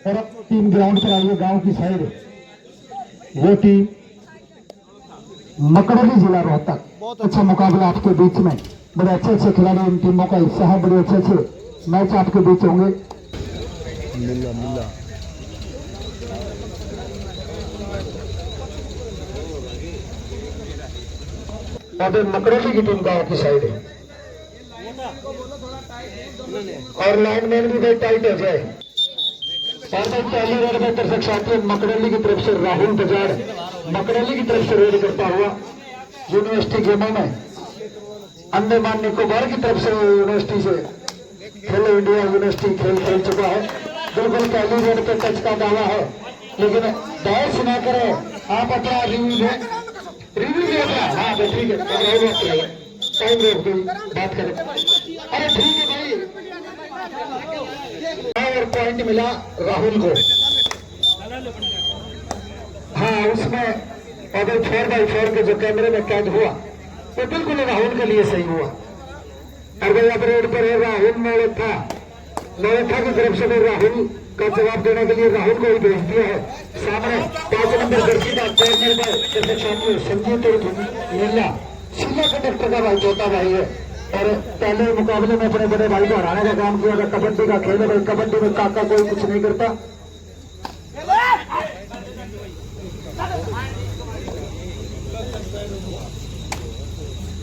और अब team ground पर आई है गांव की साइड। वो टीम मकड़ौली जिला रोहतक। बहुत अच्छा मुकाबला आपके बीच में, बड़े अच्छे अच्छे खिलाड़ी इन टीमों का हिस्सा है, बड़े अच्छे अच्छे मैच आपके बीच होंगे। और मकड़ौली की टीम गांव की साइड है और लाइनमैन भी भाई टाइट हो जाए। और भाई पहली रेड में दर्शक साथी मकड़ौली की तरफ से राहुल बजाड़ मकड़ौली की तरफ से रेड करता हुआ यूनिवर्सिटी गेमों में अंडमान निकोबार की तरफ से यूनिवर्सिटी से खेलो इंडिया यूनिवर्सिटी खेल खेल चुका है। बिल्कुल पहली रेड पे टच का दावा है, लेकिन बहस न करें, आप अपना रिव्यू देख रहा। हाँ भाई ठीक है, टाइम रोक गई, बात करें। अरे ठीक है भाई, और पॉइंट मिला राहुल को। हाँ उसमें अगर 4x4 के जो कैमरे में कैद हुआ वो बिल्कुल राहुल के लिए सही हुआ। और भाई अब रोड पर है राहुल नौथा की तरफ से राहुल का जवाब देने के लिए राहुल को ही भेज दिया है। सामने 5 नंबर जर्सी का कॉर्नर पर संजीत नीला सीला कंडक्टर का भाई छोटा भाई है और पहले मुकाबले में अपने बड़े भाई को हराने का काम किया था। कबड्डी का खेल है भाई, कबड्डी में काका कोई कुछ नहीं करता।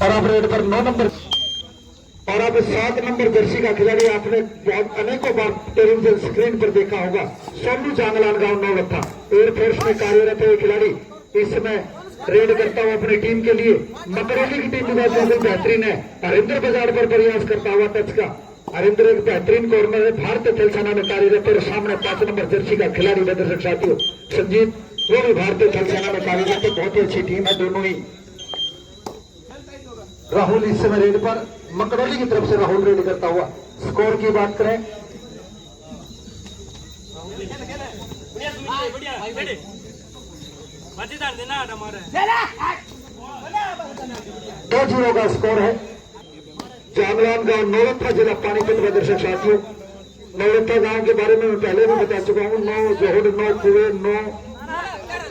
और अब रेड पर 9 नंबर और अब 7 नंबर जर्सी का खिलाड़ी आपने बहुत अनेकों बार टेलीविजन स्क्रीन पर देखा होगा। सोनू चांगलान गांव नौलखा एयरफोर्स में कार्यरत है खिलाड़ी। इस समय रेड करता हुआ अपनी टीम के लिए मकरौली की टीम में बिल्कुल बेहतरीन है। हरिंद्र बाजार पर प्रयास करता हुआ टच का। हरिंद्र एक बेहतरीन कॉर्नर है, भारतीय थल सेना में कार्यरत है। सामने 5 नंबर जर्सी का खिलाड़ी दर्शक साथियों संजीत, वो भी भारतीय थल सेना में कार्यरत है। बहुत ही अच्छी टीम है दोनों ही। राहुल इस समय रेड पर मकरौली की तरफ से राहुल रेड करता हुआ। स्कोर की बात करें 2-0 का स्कोर है। जामलान गांव नौलखा जिला पानीपत में दर्शक साथियों। नौलखा गांव के बारे में मैं पहले भी बता चुका हूँ। 9 जोहड़, 9 कुएं, 9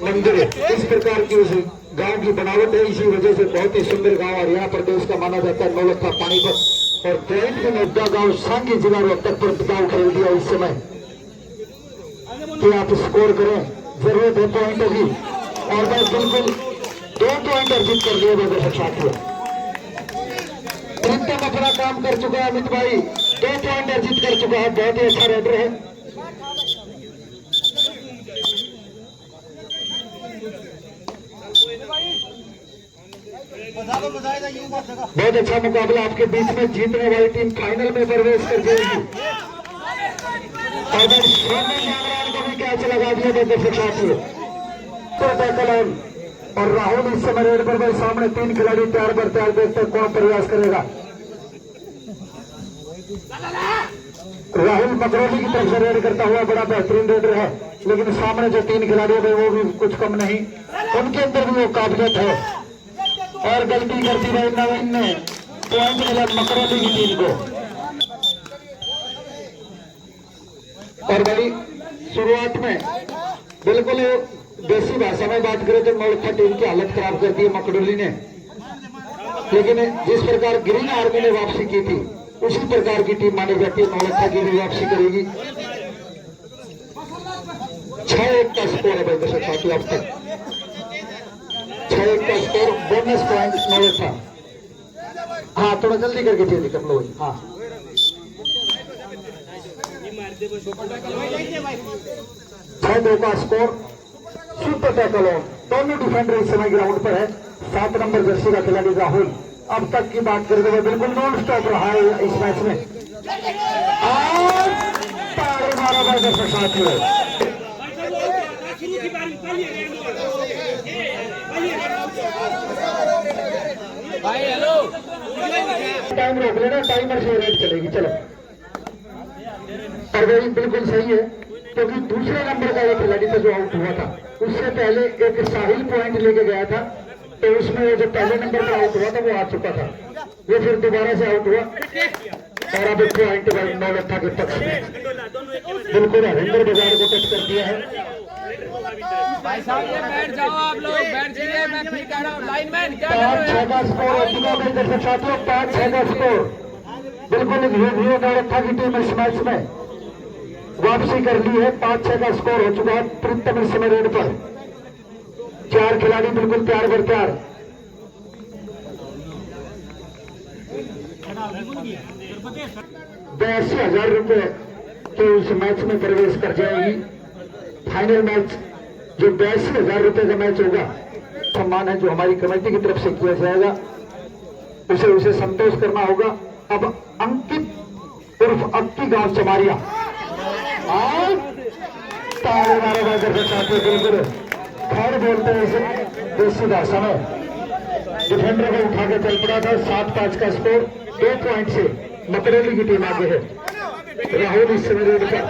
मंदिर, इस प्रकार की उस गांव की बनावट है। इसी वजह से बहुत ही सुंदर गांव हरियाणा प्रदेश का माना जाता है नौलखा पानीपत। और पॉइंट में नौदा गांव सांगी जिला रोहतक पर गांव खेल दिया इस समय कि आप स्कोर करें, जरूरत है पॉइंट की। और भाई बिल्कुल 2 पॉइंट अर्जित कर लिए दर्शक साथियों। प्रीतम अपना काम कर चुका है, अमित भाई 2 पॉइंट अर्जित कर चुका है। बहुत ही अच्छा रेडर है। बहुत अच्छा मुकाबला आपके बीच में। जीतने वाली टीम फाइनल में प्रवेश कर जाएगी। और को भी कैच लगा दिया दर्शक साथियों। और राहुल इस समय रेड पर भाई सामने 3 खिलाड़ी तैयार पर तैयार, देखते कौन प्रयास करेगा। राहुल मकरौली की तरफ से रेड करता हुआ बड़ा बेहतरीन रेडर है, लेकिन सामने जो 3 खिलाड़ी है वो भी कुछ कम नहीं, उनके अंदर भी वो काबिलियत है। और गलती करती रही नवीन ने पॉइंट मिला मकरौली की टीम को। और भाई शुरुआत में बिल्कुल देसी भाषा में बात करें तो नौलखा टीम की हालत खराब कर दी है मकरौली ने, लेकिन जिस प्रकार ग्रीन आर्मी ने वापसी की थी उसी प्रकार की टीम मानी जाती है। नौलखा की भी वापसी करेगी। 6-1 का स्कोर है भाई दर्शक साथियों। अब तक 6-1 का स्कोर। Bonus point Naulakha. हाँ थोड़ा जल्दी करके चेंज कर लो। हाँ 6-2 का स्कोर। सुपर टैकल ऑन, दोनों डिफेंडर इस समय ग्राउंड पर है। 7 नंबर जर्सी का खिलाड़ी राहुल अब तक की बात करते हुए बिल्कुल नॉन स्टॉप रहा है इस मैच में। और ताड़ी मारा भाई दर्शक साथियों। टाइम रोक लेना, टाइमर से रेड चलेगी। चलो और वही बिल्कुल सही है, क्योंकि दूसरे नंबर का एक खिलाड़ी था जो आउट हुआ था, उससे पहले एक साहिल पॉइंट लेके गया था, तो उसमें जो पहले नंबर पर आउट हुआ था वो आ चुका था, वो फिर दोबारा से आउट हुआ। और अब पॉइंट भाई नौलखा के पक्ष में बिल्कुल हरिंदर बाजार को टच कर दिया है। भाई साहब ये बैठ जाओ, आप लोग बैठ जाइए, मैं ठीक कह रहा हूँ। लाइनमैन क्या 5-6 का स्कोर हो चुका है दर्शक साथियों, 5-6 का स्कोर। बिल्कुल नौलखा की टीम इस मैच में वापसी कर ली है। 5-6 का स्कोर हो चुका है। प्रीतम इस समय रेड पर, 4 खिलाड़ी बिल्कुल प्यार बर प्यार। ₹82,000 के उस मैच में प्रवेश कर जाएगी। फाइनल मैच जो ₹82,000 का मैच होगा, सम्मान है जो हमारी कमेटी की तरफ से किया जाएगा, उसे संतोष करना होगा। अब अंकित उर्फ अक्की गांव चमारिया और ताले मारे बात कर सकते हैं। बिल्कुल खैर बोलते हैं इसे देसी भाषा में। डिफेंडर को उठा के चल पड़ा था। 7-5 का स्कोर, 2 पॉइंट से मकरेली की टीम आगे है। राहुल इस समय रेड पर,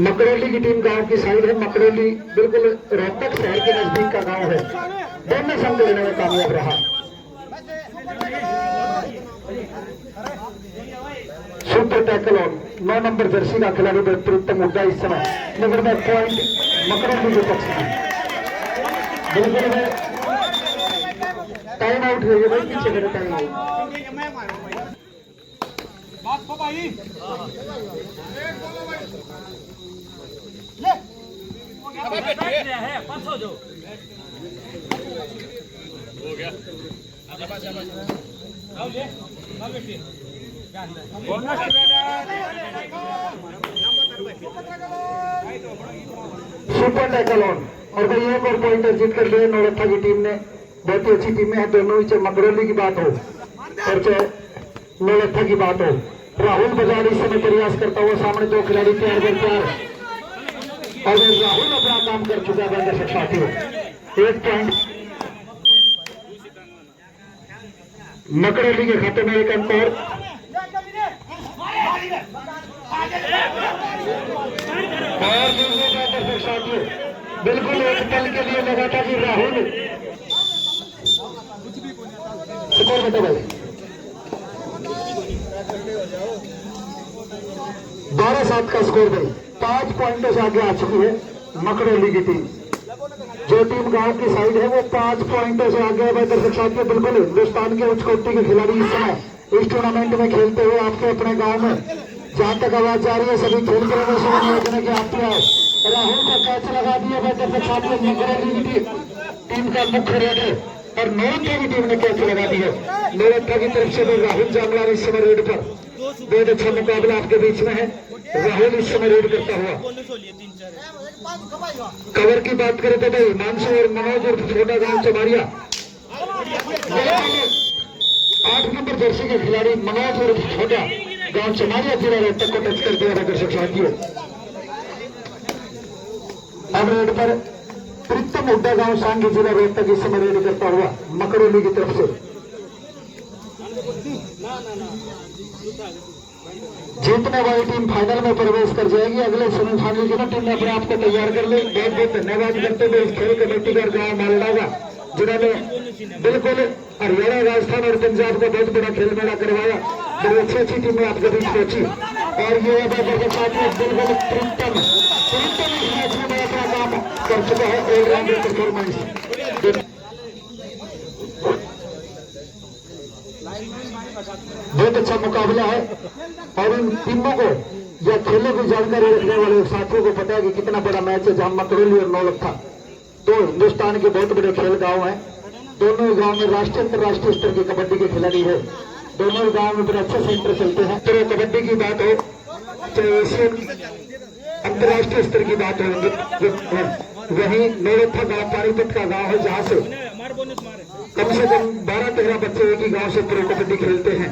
मकरेली की टीम गांव की साइड है। मकरेली बिल्कुल रोहतक शहर के नजदीक का गांव है। दोनों संघ लेने में कामयाब रहा। Super tackle on 9 number Jersey का खिलाड़ी प्रीतम हुड्डा इस समय नंबर में पॉइंट मकरेली के पक्ष में। बिल्कुल टाइम आउट हुई है भाई, पीछे मेरे time out. Super tackle on और भाई एक और पॉइंट जीत कर लिए नौलखा की टीम ने। बहुत ही अच्छी टीमें हैं दोनों ही, चाहे मकरेली की बात हो और चाहे नौलखा की बात हो। राहुल बाजार इस समय प्रयास करता हुआ, सामने 2 खिलाड़ी तैयार और राहुल अपना काम कर चुका है दर्शक साथियों। 1 पॉइंट मकरेली के खाते में, 1 अंक और। दर्शक साथियों बिल्कुल एक पल के लिए लगा था कि राहुल स्कोर बता भाई 12-7 का स्कोर भाई। 5 पॉइंटों से आगे आ चुकी है मकरेली की टीम। जो टीम गांव की साइड है वो 5 पॉइंटों से आगे है। दर्शक साथियों बिल्कुल हिंदुस्तान के उच्च कोटि के खिलाड़ी इस समय इस टूर्नामेंट में खेलते हुए आपके अपने गांव में जहां तक आवाज जा रही है सभी खेल प्रदर्शन के आपके आए। राहुल का कैच लगा दिया है दर्शक साथियों। मकरेली की टीम का मुख्य रेड है और नौलखा की टीम ने कैच लगा दी है। नौलखा की तरफ से भी राहुल जामला इस समय रेड पर। बहुत अच्छा मुकाबला आपके बीच में है। राहुल इस समय रेड करता हुआ। कवर की बात करें तो भाई हिमांशु और मनोज और छोटा गांव चमारिया, 8 नंबर जर्सी के खिलाड़ी मनोज और छोटा गांव चमारिया जिला रोहतक को टच कर दिया दर्शक साथियों। अब रेड पर प्रीतम हुड्डा गांव सांगी जिला रोहतक इस समय रेड करता हुआ मकरेली की तरफ से। जीतने वाली टीम फाइनल में प्रवेश कर जाएगी। अगले सेमीफाइनल की टीम ने अपने आप को तैयार कर ले। बहुत बहुत धन्यवाद करते हुए इस खेल कमेटी का गांव मालडा का, जिन्होंने बिल्कुल हरियाणा, राजस्थान और पंजाब का बहुत बड़ा खेल मेला करवाया। बड़ी अच्छी टीमें आपके बीच पहुंची और ये बिल्कुल प्रीतम इस मैच में अपना काम कर चुका है। ऑलराउंडर परफॉर्मेंस, बहुत अच्छा मुकाबला है और इन टीमों को या खेलों की जानकारी रखने वाले साथियों को पता है कि कितना बड़ा मैच है। जहां मकरेली और नौलखा तो हिंदुस्तान के बहुत बड़े खेल गांव हैं। दोनों ही गांव में राष्ट्रीय अंतर्राष्ट्रीय स्तर की कबड्डी के खिलाड़ी है। दोनों ही गांव में बड़े अच्छे सेंटर चलते हैं। तो कबड्डी की बात हो चाहे एशियन अंतर्राष्ट्रीय स्तर की बात हो, वहीं नौलखा गांव पानीपत का गांव है जहां से कम 12-13 बच्चे एक ही गांव से प्रो कबड्डी खेलते हैं।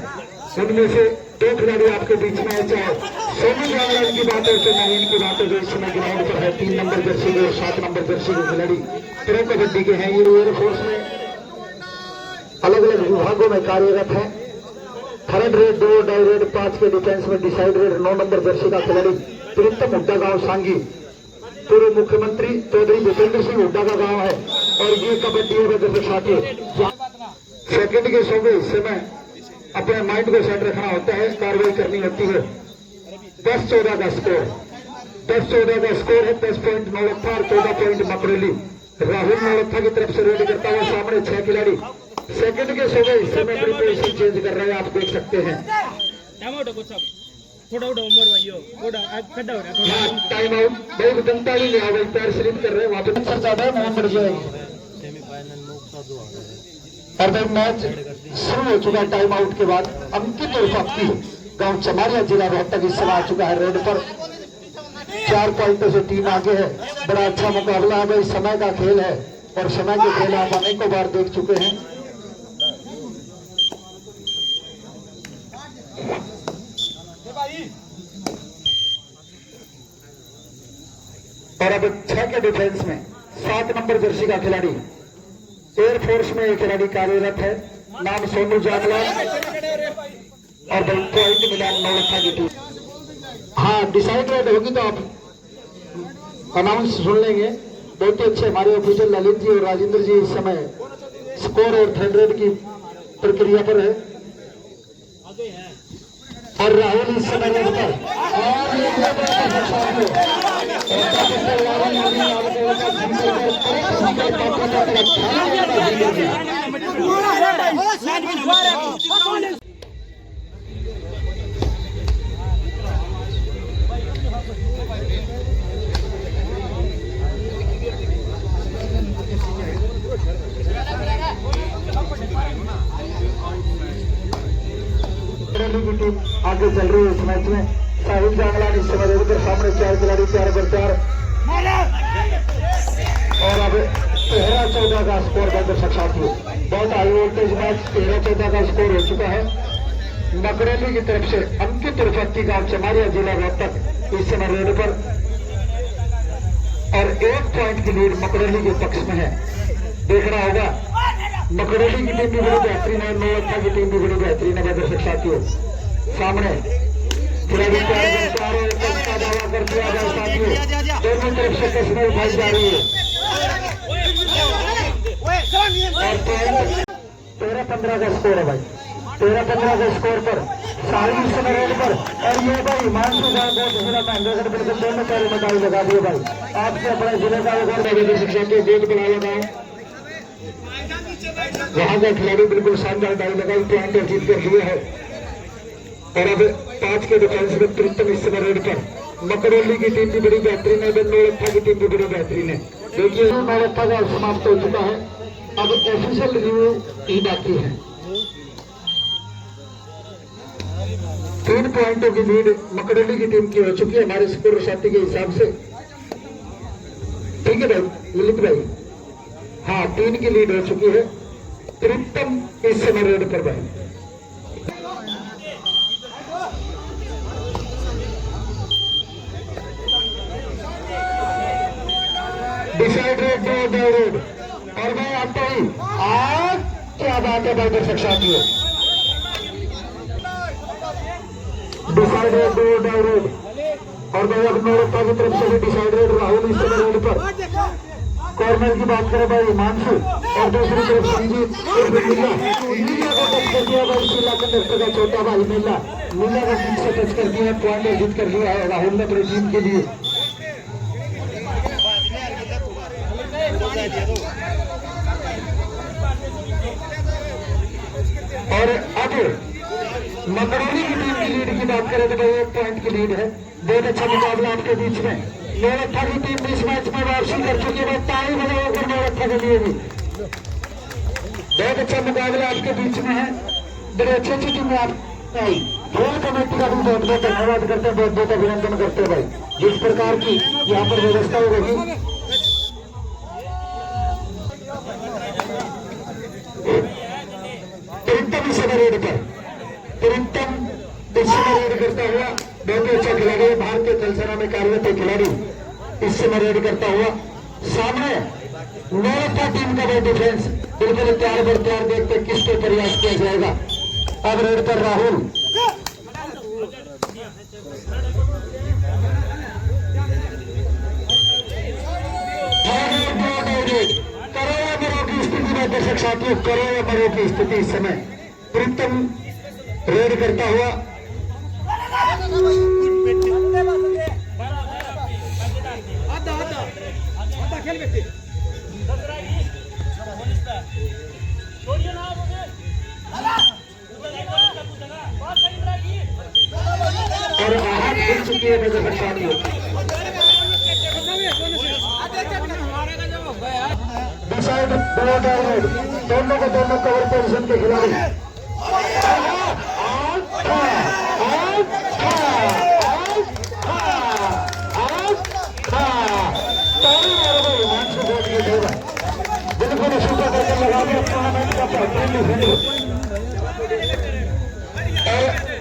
उनमें से 2 खिलाड़ी आपके बीच में है, चाहे सोनू जामलाल की बात हो चाहे नवीन की बात हो, जो इस समय ग्राउंड पर है। 3 नंबर जर्सी के और 7 नंबर जर्सी के खिलाड़ी प्रो कबड्डी के हैं। ये एयरफोर्स में अलग अलग विभागों में कार्यरत है। थर्ड रेड 2, डाई रेड 5 के डिफेंस में डिसाइड रेड 9 नंबर जर्सी का खिलाड़ी प्रीतम हुड्डा गांव सांगी पूर्व मुख्यमंत्री चौधरी भूपेंद्र सिंह हुड्डा का गांव है। और ये कबड्डी है साथियों सेकंड के 100वें हिस्से में अपने माइंड को सेट रखना होता है, कार्रवाई करनी होती है। 10-14 का स्कोर, 10-14 का स्कोर है। 10 पॉइंट नौलखा और 14 पॉइंट मकरेली। राहुल नौलखा की तरफ से रेड करता हुआ सामने 6 खिलाड़ी सेकंड के 100वें हिस्से में अपनी पोजीशन चेंज कर रहे हैं, आप देख सकते हैं। टाइम आउट, बहुत जनता ही नहीं आ गई, पैर स्लिप कर रहे हैं वहां पे, ज्यादा है वहां बढ़ जाएगी। और भाई मैच शुरू हो चुका है टाइम आउट के बाद। अंकित और फक्की गांव चमारिया जिला रोहतक इस समय आ चुका है रेड पर। 4 पॉइंटों से टीम आगे है। बड़ा अच्छा मुकाबला है भाई, समय का खेल है और समय के खेल आप अनेकों बार देख चुके हैं। और अब 6 के डिफेंस में 7 नंबर जर्सी का खिलाड़ी एयरफोर्स में एक खिलाड़ी कार्यरत है, नाम सोनू जामलाल। और पॉइंट मिला नौलखा की टीम। हाँ, डिसाइड रेड होगी तो आप अनाउंस सुन लेंगे। बहुत ही अच्छे हमारे ऑफिसर ललित जी और राजेंद्र जी इस समय स्कोर और थर्ड रेड की प्रक्रिया पर है। और राहुल इस समय रेड पर की टीम आगे चल रही है इस मैच में। साहिल जांगलान इस समय रेड पर सामने 4 खिलाड़ी 4 पर 4। और अब 13-14 का स्कोर का दर्शक साथियों, बहुत हाई वोल्टेज मैच 13-14 का स्कोर हो चुका है। मकरेली की तरफ से अंकित और फक्की गांव चमारिया जिला रोहतक इस समय रेड पर। और 1 पॉइंट की लीड मकरेली के पक्ष में है। देखना होगा, मकरेली की टीम भी बड़ी बेहतरीन है, नौलखा की टीम भी बड़ी बेहतरीन है दर्शक साथियों। सामने खिलाड़ी का दावा कर दिया गया साथियों, दोनों तरफ से कसमें उठाई जा रही है। 13-15 का स्कोर है भाई, 13-15 के स्कोर पर साहिल इस समय रेड पर। और ये भाई हिमांशु जिला महेंद्रगढ़ बिल्कुल दोनों पैरों में दाई लगा दिए भाई। आपके अपने जिले का दर्शक साथियों गेट बना लगा, वहां का खिलाड़ी बिल्कुल शानदार दाई लगाई, पॉइंट अचीव कर लिया है। और अब 5 के डिफेंस में प्रीतम इस समय रेड पर। मकरेली की टीम भी बड़ी बेहतरीन है, नौलखा की टीम भी बड़ी बेहतरीन है। देखिए नौलखा का समाप्त हो चुका है, अब ऑफिशियल रिव्यू ही बाकी है। 3 पॉइंटों की लीड मकरेली की टीम की हो चुकी है हमारे स्कोर साथी के हिसाब से। ठीक है भाई ललित भाई, हाँ 3 की लीड हो चुकी है। प्रीतम इस समय रेड पर भाई। डिसाइड रेड और मैं आता ही आज क्या बात है भाई दर्शक साथियों। डिसाइड रेड और भाई अब नौलखा की तरफ से भी डिसाइड रेड राहुल इस समय रेड पर। कॉर्नर की बात करें भाई हिमांशु और दूसरी तरफ संजीत और नीला को टच कर दिया भाई शीला कंडक्टर का छोटा भाई नीला को ठीक से टच कर दिया, पॉइंट अर्जित कर लिया है राहुल ने अपनी टीम के लिए। और अब मकरेली की टीम की लीड की बात करें तो भाई 1 पॉइंट की लीड है। बहुत अच्छा मुकाबला आपके बीच में। नौलखा की टीम इस मैच में वापसी कर चुकी है, ताली बजाओ कर नौलखा के लिए भी। बहुत अच्छा मुकाबला आपके बीच में है, बड़ी अच्छी टीम में आप खेल कमेटी का भी बहुत बहुत धन्यवाद करते हैं, बहुत बहुत अभिनंदन करते हैं भाई। जिस प्रकार की यहाँ पर व्यवस्था हो रही प्रीतम इस समय रेड पर। प्रीतम इस समय रेड करता हुआ बहुत ही अच्छा खिलाड़ी है, भारतीय थल सेना में कार्यरत है खिलाड़ी इस समय रेड करता हुआ। सामने नौलखा टीम का भाई डिफेंस बिल्कुल तैयार बर तैयार, देखते किस पे प्रयास किया जाएगा। अब रेड पर राहुल करोड़ा की स्थिति भाई दर्शक साथियों, करो या मरो की स्थिति इस समय। प्रीतम रेड करता हुआ, और आहत मिल चुकी है दर्शक साथियों। डिसाइड दोनों को दोनों कवर पोजीशन के खिलाड़ी। बिल्कुल शूटर करके लगा दिया टूर्नामेंट का बेहतरीन डिफेंडर।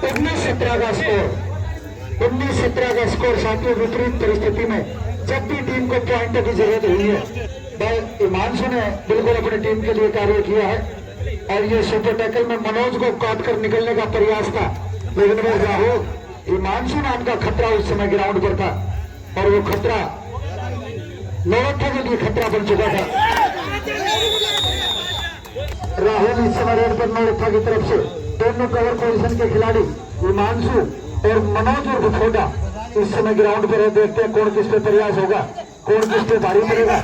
19-17 का स्कोर, 19-17 का स्कोर साथियों। विपरीत परिस्थिति में जब भी टीम को पॉइंटों की जरूरत हुई है, भाई हिमांशु ने बिल्कुल अपनी टीम के लिए कार्य किया है। और ये सुपर टैकल में मनोज को काट कर निकलने का प्रयास था, लेकिन वह राहुल हिमांशु नाम का खतरा उस समय ग्राउंड पर था, और वो खतरा नौरथा के लिए खतरा बन चुका था। राहुल इस समय रेड पर नौरथा की तरफ से दोनों कवर पोजीशन के खिलाड़ी हिमांशु और मनोज और छोटा इस समय ग्राउंड पर है। देखते हैं कौन किस पे प्रयास होगा, कौन किस पे भारी पड़ेगा।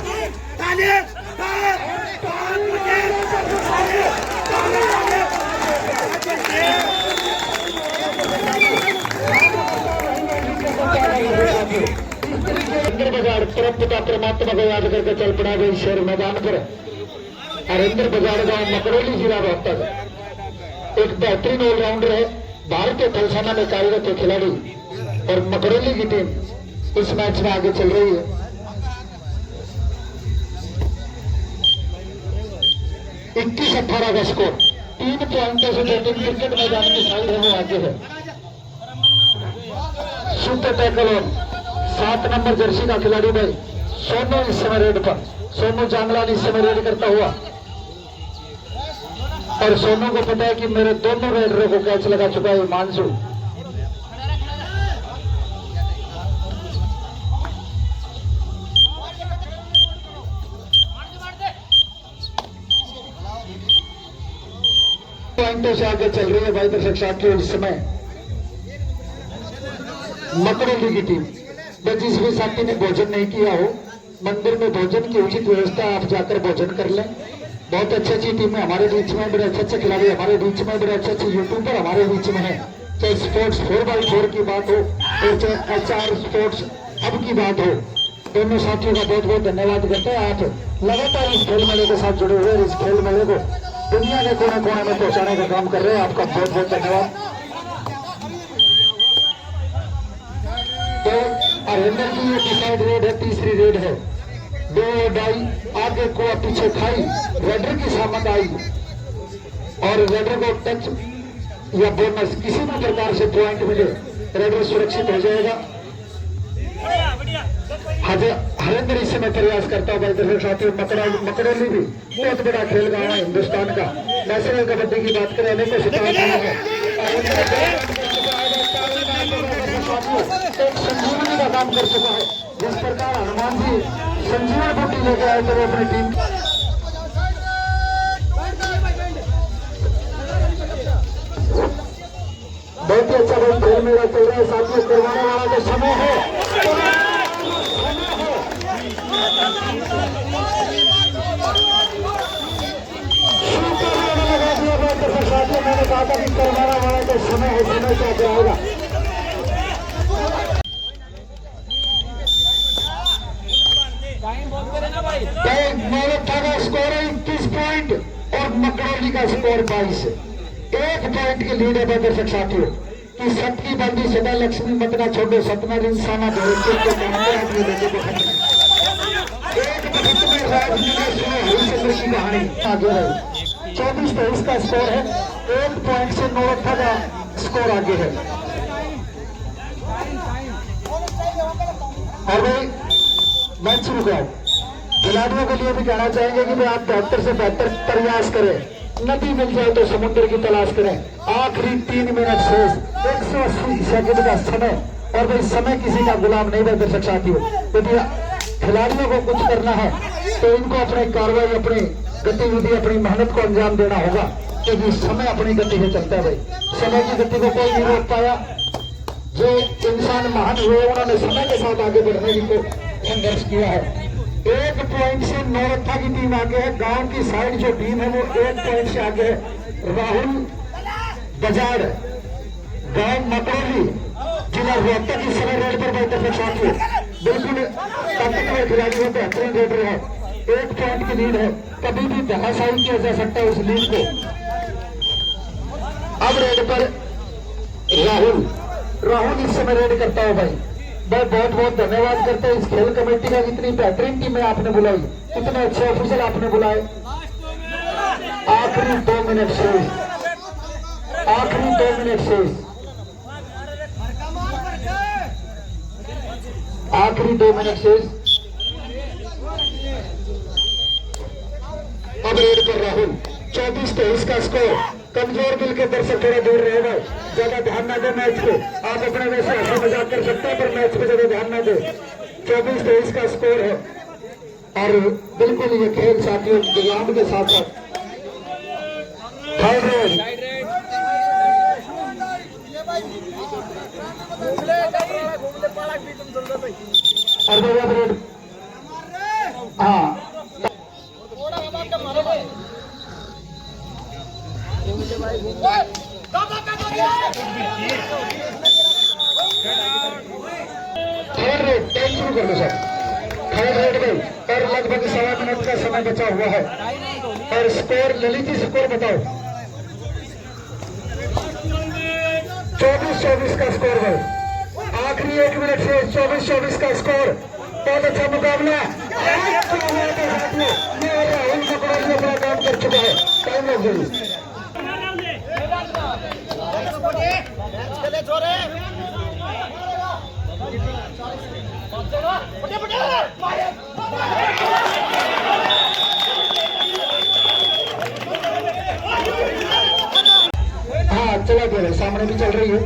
अंदर बाजार परम पिता परमात्मा को याद करके चल पड़ा गई शहर मैदान पर। हरिंदर बाजार गांव मकड़ोली जिला रोहतक एक बेहतरीन ऑलराउंडर है, भारतीय थल सेना में कार्यरत है खिलाड़ी, और मकड़ोली की टीम इस मैच में आगे चल रही है। 21-18 का स्कोर, 3 पॉइंटों से जो टीम क्रिकेट मैदान की साइड है वो आगे है। सुपर टैकल और 7 नंबर जर्सी का खिलाड़ी भाई सोनू इस समय रेड पर, सोनू जांगलाल इस समय रेड करता हुआ, और सोनू को पता है कि मेरे दोनों रेडरों को कैच लगा चुका है हिमांशु। पॉइंटों से आगे चल रही है भाई दर्शक साथियों इस समय मकड़ोली की टीम। जिस भी साथी ने भोजन नहीं किया हो, मंदिर में भोजन की उचित व्यवस्था, आप जाकर भोजन कर लें। बहुत अच्छी अच्छी टीमें हमारे बीच में, बड़े अच्छे अच्छे खिलाड़ी हमारे बीच में, बड़े अच्छे अच्छे यूट्यूबर हमारे बीच में है। चाहे स्पोर्ट्स 4x4 की बात हो और चाहे HR स्पोर्ट्स अब की बात हो, दोनों साथियों का बहुत बहुत धन्यवाद करते हैं। आप लगातार इस खेल मेले के साथ जुड़े हुए, इस खेल मेले को दुनिया के कोने कोने में पहुंचाने का काम कर रहे हैं। आपका बहुत बहुत धन्यवाद। तो हरिंदर की ये डिसाइड रेड है, तीसरी रेड है। 2 डाई आगे को पीछे खाई, रेडर की सामत आई, और रेडर को टच या बोनस किसी भी प्रकार से पॉइंट मिले, रेडर सुरक्षित हो जाएगा। हरिंदर इस समय प्रयास करता है। दर्शक साथियों, मकड़ोली भी बहुत बड़ा खेल गांव है हिंदुस्तान का। नेशनल कबड्डी की बात करें, अनेकों सितारे है। एक संजीवनी का काम कर चुका है। जिस प्रकार हनुमान जी संजीवन बूटी लेकर आए थे वो अपनी टीम, बहुत ही अच्छा बहुत खेल मेला चल रहा है साथियों। करवाने वाला जो समय है, मैंने कहा था कि करवाना वाला जो समय है, समय क्या जाएगा। नौलखा का स्कोर है 21 पॉइंट और मकड़ोली का स्कोर 22। 1 पॉइंट की लीड है दर्शक साथियों कि सबकी बंदी सदा लक्ष्मी मतना छोड़ो, सपना इंसाना की कहानी आगे है। 24-23 का स्कोर है। 1 पॉइंट से नौलखा का स्कोर आगे है। और भाई मैच शुरू कराओ। खिलाड़ियों के लिए भी कहना चाहेंगे कि भाई आप 72 से 72 प्रयास करें। नदी मिल जाए तो समुद्र की तलाश करें। आखिरी 3 मिनट शेष, 180 सेकंड का समय, और भाई समय किसी का गुलाम नहीं है दर्शक साथियों। यदि खिलाड़ियों को कुछ करना है तो इनको अपनी कार्रवाई, अपनी गतिविधि, अपनी मेहनत को अंजाम देना होगा, क्योंकि समय अपनी गति से चलता है भाई। समय की गति को कोई नहीं रोक पाया। जो इंसान महान हुए उन्होंने समय के साथ आगे बढ़ने की संघर्ष किया है। 1 पॉइंट से नौरथा की टीम आगे है। गांव की साइड जो टीम है वो 1 पॉइंट से आगे है। राहुल बजाड़, गांव मकरौली, जिला रोहतक, इस समय रेड पर बैठे थे साथियों। बिल्कुल ताकतवर खिलाड़ी है, बेहतरीन रेडर है, 1 पॉइंट की लीड है। कभी भी धराशायी किया जा सकता है उस लीड को। अब रेड पर राहुल इस समय रेड करता हूं भाई। मैं बहुत बहुत धन्यवाद करता हूं इस खेल कमेटी का। इतनी बेहतरीन टीम आपने बुलाई, इतने अच्छे ऑफिसर आपने बुलाए। आखिरी 2 मिनट शेष, आखिरी 2 मिनट शेष, आखिरी 2 मिनट शेष। अब रेड पर राहुल 24-23 का स्कोर। कमजोर दिल के दर्शक थोड़ा दूर रहेगा, ज्यादा ध्यान ना दे मैच पे। आप अपने वैसे हंसी मजाक कर सकते हैं पर मैच पे ज्यादा ध्यान ना दे। 24-23 का स्कोर है और बिल्कुल ये खेल साथियों ग्राउंड के साथ साथ थर्ड रेड। हाँ थर्ड रेड टाइम शुरू कर लो सर। थर्ड रेड में और लगभग 1.25 मिनट का समय बचा हुआ है और स्कोर ललित जी स्कोर बताओ। 24-24 का स्कोर है। आखिरी 1 मिनट से 24-24 का स्कोर। बहुत अच्छा मुकाबला। राहुल मकरौली अपना काम कर चुका है। टाइम लग गई। हाँ चला गया, सामने भी चल रही है।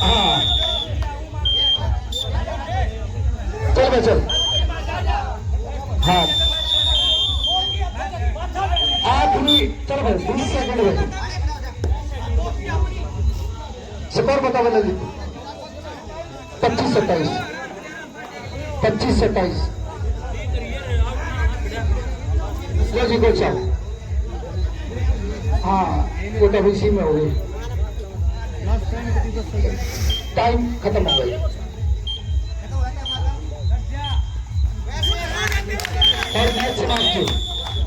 हाँ चल भाई चल। हाँ आखिरी चल भाई 20 सेकंड में स्कोर बताओ ललित। 25-27, 25-27। लो जी कोच साहब। हाँ वो तो इसी में हो गई, टाइम खत्म हो गई और मैच समाप्त।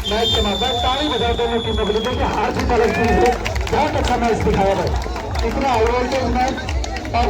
मैच समाप्त। ताली बजा दोनों टीमों के लिए, क्योंकि हार जीत अलग चीज है। बहुत अच्छा मैच दिखाया भाई, इतना हाई वोल्टेज मैच और